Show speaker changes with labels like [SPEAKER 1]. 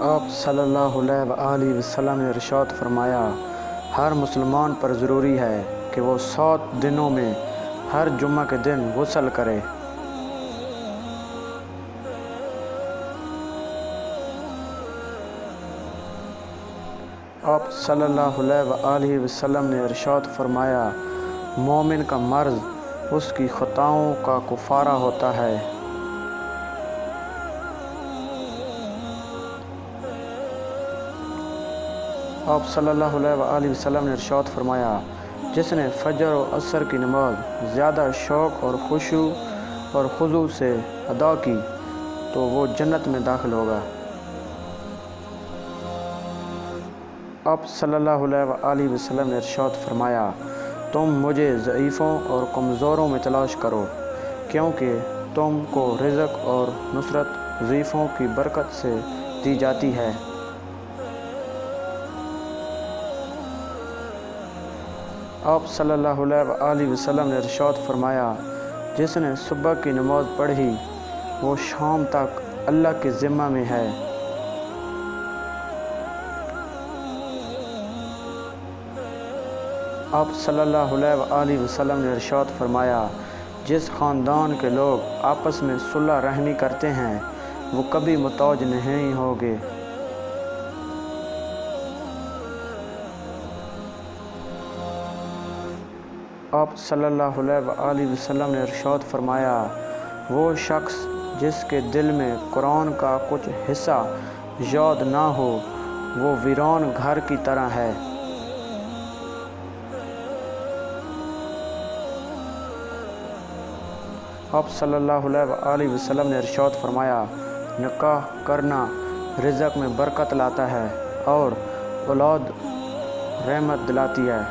[SPEAKER 1] آپ صلی اللہ علیہ وسلم نے ارشاد فرمایا، ہر مسلمان پر ضروری ہے کہ وہ 7 دنوں میں ہر جمعہ کے دن غسل کرے۔ آپ صلی اللہ علیہ وسلم نے ارشاد فرمایا، مومن کا مرض اس کی خطاؤں کا کفارہ ہوتا ہے۔ آپ صلی اللہ علیہ وسلم نے ارشاد فرمایا، جس نے فجر و عصر کی نماز زیادہ شوق اور خشوع اور خضوع سے ادا کی تو وہ جنت میں داخل ہوگا۔ آپ صلی اللہ علیہ وسلم نے ارشاد فرمایا، تم مجھے ضعیفوں اور کمزوروں میں تلاش کرو، کیونکہ تم کو رزق اور نصرت ضعیفوں کی برکت سے دی جاتی ہے۔ آپ صلی اللہ علیہ وسلم نے ارشاد فرمایا، جس نے صبح کی نماز پڑھی وہ شام تک اللہ کے ذمہ میں ہے۔ آپ صلی اللہ علیہ وسلم نے ارشاد فرمایا، جس خاندان کے لوگ آپس میں صلح رحمی کرتے ہیں وہ کبھی محتاج نہیں ہوگے۔ آپ صلی اللہ علیہ وسلم نے ارشاد فرمایا، وہ شخص جس کے دل میں قرآن کا کچھ حصہ یاد نہ ہو وہ ویران گھر کی طرح ہے۔ آپ صلی اللہ علیہ وسلم نے ارشاد فرمایا، نکاح کرنا رزق میں برکت لاتا ہے اور اولاد رحمت دلاتی ہے۔